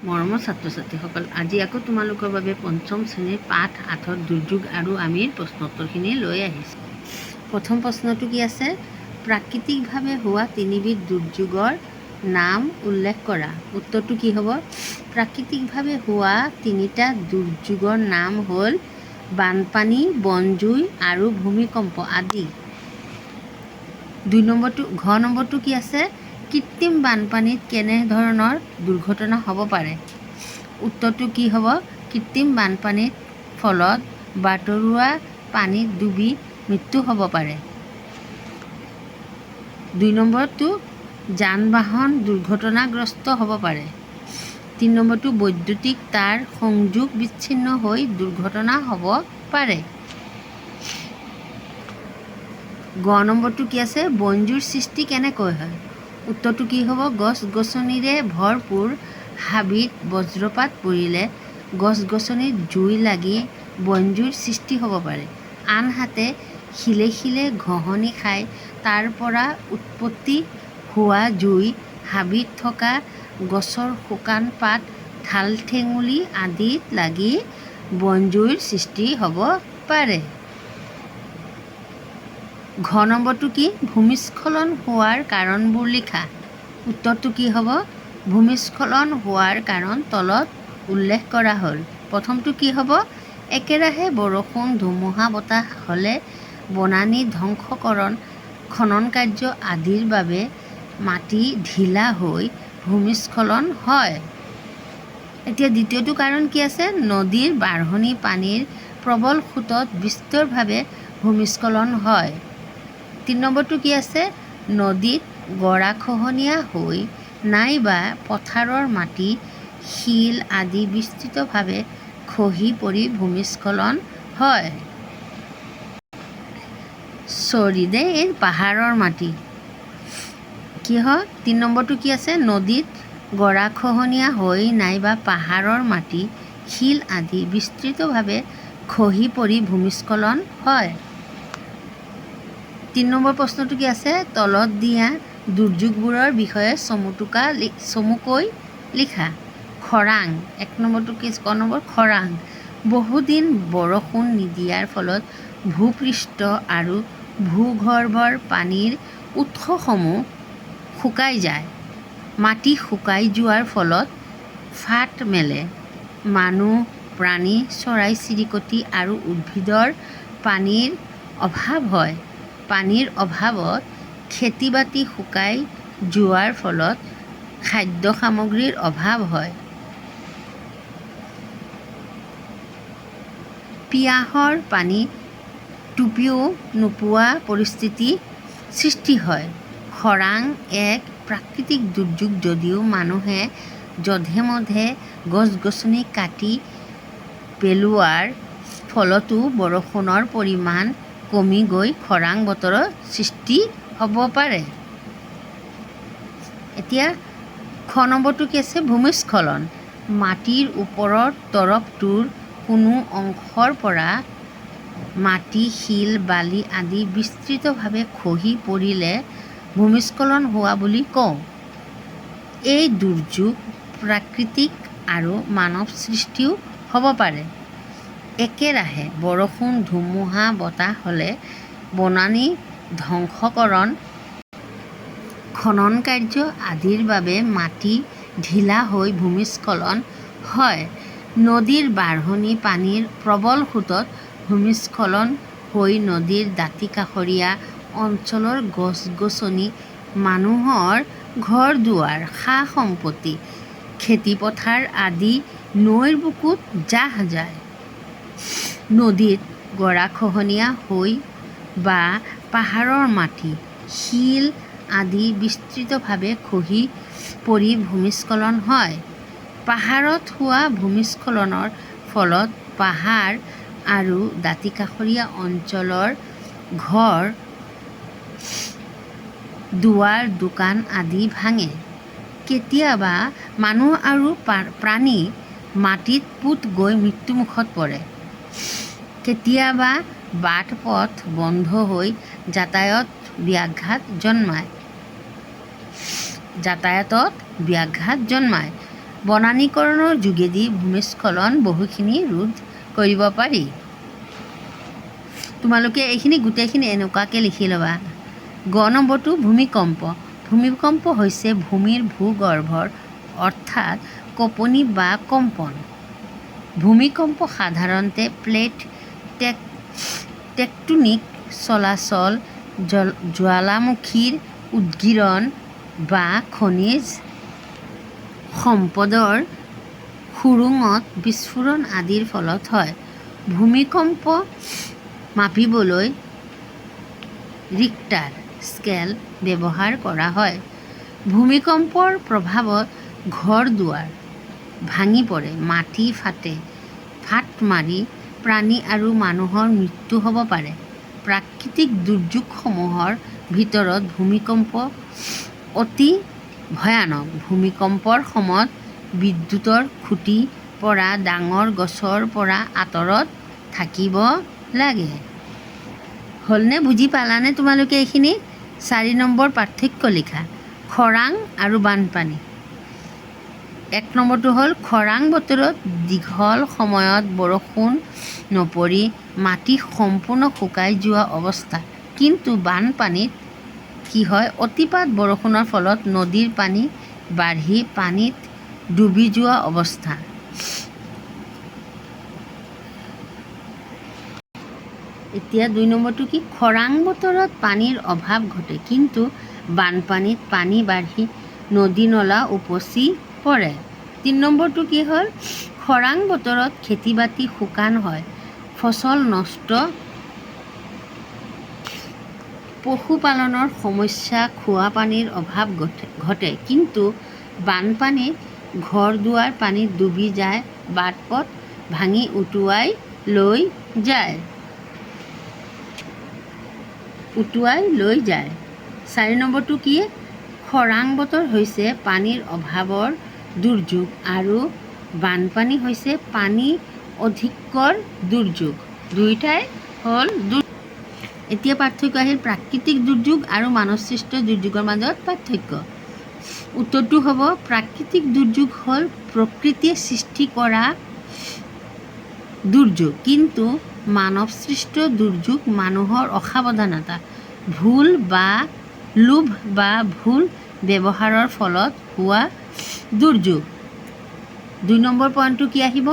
মৰমৰ ছাত্ৰ ছাত্ৰীসকল, আজি আকৌ তোমালোকৰ বাবে পঞ্চম শ্ৰেণীৰ পাঠ ৮ৰ দুৰ্যোগ আৰু আমিৰ প্ৰশ্নোত্তৰখিনি লৈ আহিছোঁ। প্ৰথম প্ৰশ্নটো কি আছে? প্ৰাকৃতিকভাৱে হোৱা তিনিবিধ দুৰ্যোগৰ নাম উল্লেখ কৰা। উত্তৰটো কি হ'ব? প্ৰাকৃতিকভাৱে হোৱা তিনিটা দুৰ্যোগৰ নাম হ'ল বানপানী, বনজুই আৰু ভূমিকম্প আদি। ঘ নম্বৰটো কি আছে? কৃত্ৰিম বানপানীত কেনেধৰণৰ দুৰ্ঘটনা হ'ব পাৰে? উত্তৰটো কি হ'ব? কৃত্ৰিম বানপানীৰ ফলত বাটৰুৱা পানীত ডুবি মৃত্যু হ'ব পাৰে। ২ নম্বৰটো যান-বাহন দুৰ্ঘটনাগ্ৰস্ত হ'ব পাৰে। ৩ নম্বৰটো বৈদ্যুতিক তাঁৰ সংযোগ বিচ্ছিন্ন হৈ দুৰ্ঘটনা হ'ব পাৰে। গ নম্বৰটো কি আছে? বনজুইৰ সৃষ্টি কেনেকৈ হয়? উত্তৰটো কি হ'ব? গছ-গছনিৰে ভৰপূৰ হাবিত বজ্ৰপাত পৰিলে গছ-গছনিত জুই লাগি বনজুইৰ সৃষ্টি হ'ব পাৰে। আনহাতে শিলে শিলে ঘঁহনি খাই তাৰ পৰা উৎপত্তি হোৱা জুই হাবিত থকা গছৰ শুকান পাত, ঠাল-ঠেঙুলি আদিত লাগি বনজুইৰ সৃষ্টি হ'ব পাৰে। ঘ নম্বৰটো কি? ভূমিস্খলন হোৱাৰ কাৰণবোৰ লিখা। উত্তৰটো কি হ'ব? ভূমিস্খলন হোৱাৰ কাৰণ তলত উল্লেখ কৰা হ'ল। প্ৰথমটো কি হ'ব? একেৰাহে বৰষুণ, ধুমুহা বতাহ হ'লে বনানী ধ্বংসকৰণ, খনন কাৰ্য আদিৰ বাবে মাটি ঢিলা হৈ ভূমিস্খলন হয়। এতিয়া দ্বিতীয়টো কাৰণ কি আছে? নদীৰ বাঢ়নি পানীৰ প্ৰবল সোঁতত বিস্তৰভাৱে ভূমিস্খলন হয়। ৩ নম্বৰটো কি আছে? নদীত গৰাখহনীয়া হৈ নাইবা পথাৰৰ মাটি, শিল আদি বিস্তৃতভাৱে খহি পৰি ভূমিস্খলন হয়। এই পাহাৰৰ মাটি কি হয়? ৩ নম্বৰটো কি আছে? নদীত গৰাখহনীয়া হৈ নাইবা পাহাৰৰ মাটি, শিল আদি বিস্তৃতভাৱে খহি পৰি ভূমিস্খলন হয়। ৩ নম্বৰ প্ৰশ্নটো কি আছে? তলত দিয়া দুৰ্যোগবোৰৰ বিষয়ে চমুকৈ লিখা। খৰাং। ক নম্বৰ খৰাং। বহুদিন বৰষুণ নিদিয়াৰ ফলত ভূপৃষ্ঠ আৰু ভূগৰ্ভৰ পানীৰ উৎসসমূহ শুকাই যায়। মাটি শুকাই যোৱাৰ ফলত ফাট মেলে। মানুহ, প্ৰাণী, চৰাই-চিৰিকটি আৰু উদ্ভিদৰ পানীৰ অভাৱ হয়। পানীৰ অভাৱত খেতি-বাতি শুকাই যোৱাৰ ফলত খাদ্য সামগ্ৰীৰ অভাৱ হয়। পিয়াহৰ পানী টুপিও নোপোৱা পৰিস্থিতিৰ সৃষ্টি হয়। খৰাং এক প্ৰাকৃতিক দুৰ্যোগ যদিও মানুহে যধে-মধে গছ-গছনি কাটি পেলোৱাৰ ফলতো বৰষুণৰ পৰিমাণ কমি গৈ খৰাং বতৰৰ সৃষ্টি হ'ব পাৰে। এতিয়া খ নম্বৰটো কি আছে? ভূমিস্খলন। মাটিৰ ওপৰৰ তৰপটোৰ কোনো অংশৰ পৰা মাটি, শিল, বালি আদি বিস্তৃতভাৱে খহি পৰিলে ভূমিস্খলন হোৱা বুলি কওঁ। এই দুৰ্যোগ প্ৰাকৃতিক আৰু মানৱ সৃষ্টিও হ'ব পাৰে। একেৰাহে বৰষুণ, ধুমুহা বতাহ হ'লে বনানী ধ্বংসকৰণ, খনন কাৰ্য আদিৰ বাবে মাটি ঢিলা হৈ ভূমিস্খলন হয়। নদীৰ বাঢ়নি পানীৰ প্ৰবল সোঁতত ভূমিস্খলন হৈ নদীৰ দাঁতিকাষৰীয়া অঞ্চলৰ গছ-গছনি, মানুহৰ ঘৰ-দুৱাৰ, সা-সম্পত্তি, খেতি-পথাৰ আদি নৈৰ বুকুত জাহ যায়। নদীত গৰাখহনীয়া হৈ বা পাহাৰৰ মাটি, শিল আদি বিস্তৃতভাৱে খহি পৰি ভূমিস্খলন হয়। পাহাৰত হোৱা ভূমিস্খলনৰ ফলত পাহাৰ আৰু দাঁতিকাষৰীয়া অঞ্চলৰ ঘৰ-দুৱাৰ, দোকান আদি ভাঙে। কেতিয়াবা মানুহ আৰু প্ৰাণী মাটিত পোত গৈ মৃত্যুমুখত পৰে। কেতিয়াবা বাট-পথ বন্ধ হৈ যাতায়াতত ব্যাঘাত জন্মায়। বনানীকৰণৰ যোগেদি ভূমিস্খলন বহুখিনি ৰোধ কৰিব পাৰি। তোমালোকে এইখিনি গোটেইখিনি এনেকুৱাকৈ লিখি ল'বা। গ নম্বৰটো ভূমিকম্প। ভূমিকম্প হৈছে ভূমিৰ ভূগৰ্ভৰ অৰ্থাৎ কঁপনি বা কম্পন। ভূমিকম্প সাধাৰণতে প্লেট টেকটনিক চলাচল, জ্বালামুখীৰ উদগীৰণ বা খনিজ সম্পদৰ সুৰুঙত বিস্ফোৰণ আদিৰ ফলত হয়। ভূমিকম্প মাপিবলৈ ৰিক্টাৰ স্কেল ব্যৱহাৰ কৰা হয়। ভূমিকম্পৰ প্ৰভাৱত ঘৰ-দুৱাৰ ভাঙি পৰে, মাটি ফাট মাৰি প্ৰাণী আৰু মানুহৰ মৃত্যু হ'ব পাৰে। প্ৰাকৃতিক দুৰ্যোগসমূহৰ ভিতৰত ভূমিকম্প অতি ভয়ানক। ভূমিকম্পৰ সময়ত বিদ্যুতৰ খুঁটিৰ পৰা ডাঙৰ গছৰ পৰা আঁতৰত থাকিব লাগে। হ'লনে? বুজি পালানে তোমালোকে এইখিনি? 4 নম্বৰ পাৰ্থক্য লিখা। খৰাং আৰু বানপানী। 1 নম্বৰটো হ'ল খৰাং বতৰত দীঘল সময়ত বৰষুণ নপৰি মাটি সম্পূৰ্ণ শুকাই যোৱা অৱস্থা। কিন্তু বানপানীত কি হয়? অতিপাত বৰষুণৰ ফলত নদীৰ পানী বাঢ়ি পানীত ডুবি যোৱা অৱস্থা। এতিয়া 2 নম্বৰটো কি? খৰাং বতৰত পানীৰ অভাৱ ঘটে, কিন্তু বানপানীত পানী বাঢ়ি নদী-নলা উপচি পৰে। 3 নম্বৰটো কি হ'ল? খৰাং বতৰত খেতি-বাতি শুকান হয়, ফচল নষ্ট, পশুপালনৰ সমস্যা, খোৱা পানীৰ অভাৱ ঘটে। কিন্তু বানপানীত ঘৰ-দুৱাৰ পানীত ডুবি যায়, বাট-পথ ভাঙি উটুৱাই লৈ যায়। 4 নম্বৰটো কি? খৰাং বতৰ হৈছে পানীৰ অভাৱৰ দুৰ্যোগ আৰু বানপানী হৈছে পানী অধিক্যৰ দুৰ্যোগ। দুয়োটাই হ'ল এতিয়া পাৰ্থক্য আহিল প্ৰাকৃতিক দুৰ্যোগ আৰু মানৱসৃষ্ট দুৰ্যোগৰ মাজত পাৰ্থক্য। উত্তৰটো হ'ব প্ৰাকৃতিক দুৰ্যোগ হ'ল প্ৰকৃতিয়ে সৃষ্টি কৰা দুৰ্যোগ, কিন্তু মানৱসৃষ্ট দুৰ্যোগ মানুহৰ অসাৱধানতা, ভুল বা লোভ বা ভুল ব্যৱহাৰৰ ফলত হোৱা দুৰ্যোগ। 2 নম্বৰ পইণ্টটো কি আহিব?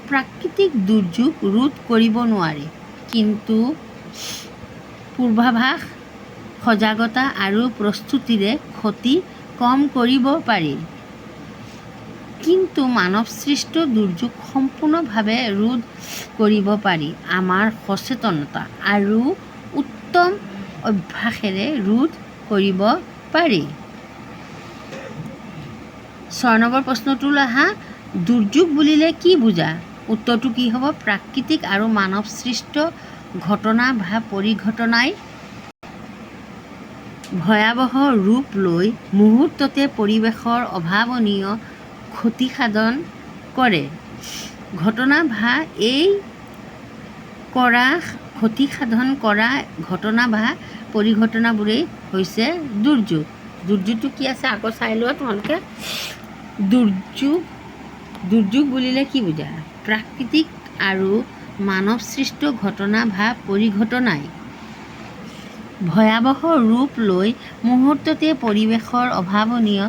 প্ৰাকৃতিক দুৰ্যোগ ৰোধ কৰিব নোৱাৰি, কিন্তু পূৰ্বাভাস, সজাগতা আৰু প্ৰস্তুতিৰে ক্ষতি কম কৰিব পাৰি। কিন্তু মানৱসৃষ্ট দুৰ্যোগ সম্পূৰ্ণভাৱে ৰোধ কৰিব পাৰি। আমাৰ সচেতনতা আৰু উত্তম অভ্যাসেৰে ৰোধ কৰিব পাৰি। 6 নম্বৰ প্ৰশ্নটোলৈ আহা। দুৰ্যোগ বুলিলে কি বুজা? উত্তৰটো কি হ'ব? প্ৰাকৃতিক আৰু মানৱসৃষ্ট ঘটনা বা পৰিঘটনাই ভয়াৱহ ৰূপ লৈ মুহূৰ্ততে পৰিৱেশৰ অভাৱনীয় ক্ষতিসাধন কৰে। ঘটনা বা এই ক্ষতিসাধন কৰা ঘটনা বা পৰিঘটনাবোৰেই হৈছে দুৰ্যোগ। দুৰ্যোগটো কি আছে আকৌ চাই লোৱা তোমালোকে। দুৰ্যোগ বুলিলে কি বুজা? প্ৰাকৃতিক আৰু মানৱসৃষ্ট ঘটনা বা পৰিঘটনাই ভয়াৱহ ৰূপ লৈ মুহূৰ্ততে পৰিৱেশৰ অভাৱনীয়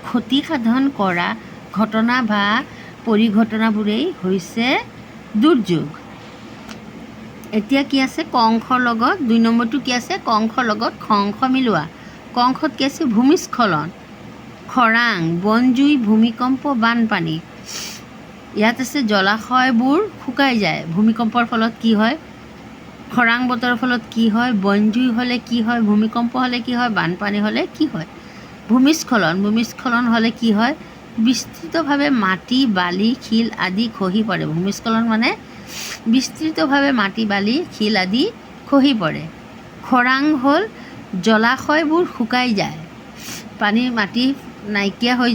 ক্ষতিসাধন কৰা ঘটনা বা পৰিঘটনাবোৰেই হৈছে দুৰ্যোগ। এতিয়া কি আছে? ক অংশৰ লগত 2 নম্বৰটো কি আছে? ক অংশৰ লগত খ অংশ মিলোৱা। ক অংশত কি আছে? ভূমিস্খলন, খৰাং, বনজুই, ভূমিকম্প, বানপানী। ইয়াত আছে জলাশয়বোৰ শুকাই যায়। ভূমিকম্পৰ ফলত কি হয়? খৰাং বতৰৰ ফলত কি হয়? বনজুই হ'লে কি হয়? ভূমিকম্প হ'লে কি হয়? বানপানী হ'লে কি হয়? ভূমিস্খলন হ'লে কি হয়? বিস্তৃতভাৱে মাটি, বালি, শিল আদি খহি পৰে। ভূমিস্খলন মানে বিস্তৃতভাৱে মাটি, বালি, শিল আদি খহি পৰে। খৰাং হ'ল জলাশয়বোৰ শুকাই যায়, পানী নাইকিয়া হৈ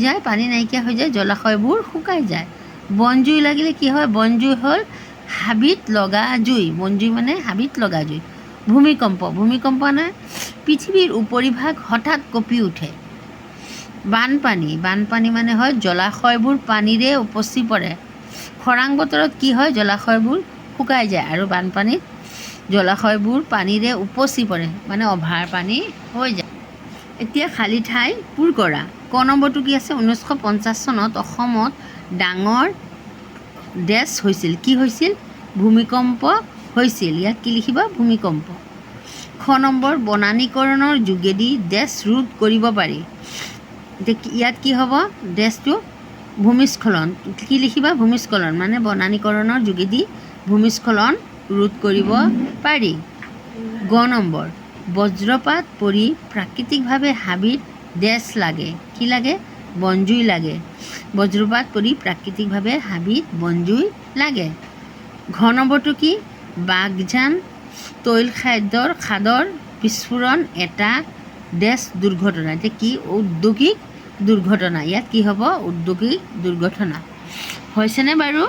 যায়, জলাশয়বোৰ শুকাই যায়। বনজুই লাগিলে কি হয়? বনজুই হ'ল হাবিত লগা জুই। বনজুই মানে হাবিত লগা জুই। ভূমিকম্প মানে পৃথিৱীৰ উপৰিভাগ হঠাৎ কঁপি উঠে। বানপানী বানপানী মানে হয় জলাশয়বোৰ পানীৰে উপচি পৰে। খৰাং বতৰত কি হয়, জলাশয়বোৰ শুকাই যায় আৰু বানপানীত জলাশয়বোৰ পানীৰে উপচি পৰে, মানে অভাৰ পানী হৈ যায়। এতিয়া খালী ঠাই পূৰ কৰা। ক নম্বৰটো কি আছে, 1950 চনত অসমত ডাঙৰ ডেছ হৈছিল। কি হৈছিল? ভূমিকম্প হৈছিল। ইয়াত কি লিখিব? ভূমিকম্প। খ নম্বৰ, বনানীকৰণৰ যোগেদি ডেছ ৰোধ কৰিব পাৰি। ইয়াত কি হ'ব? ডেছটো ভূমিস্খলন। কি লিখিবা? ভূমিস্খলন, মানে বনানীকৰণৰ যোগেদি ভূমিস্খলন ৰোধ কৰিব পাৰি। গ নম্বৰ, বজ্ৰপাত পৰি প্ৰাকৃতিকভাৱে হাবিত ডেছ লাগে। কি লাগে? বনজুই লাগে। বজ্ৰপাত পৰি প্ৰাকৃতিকভাৱে হাবিত বনজুই লাগে। ঘ নম্বৰটো কি? বাগজান তৈল খাদৰ বিস্ফোৰণ এটা ডেছ দুৰ্ঘটনা। এতিয়া কি? ঔদ্যোগিক দুৰ্ঘটনা। ইয়াত কি হ'ব? ঔদ্যোগিক দুৰ্ঘটনা। হৈছেনে বাৰু?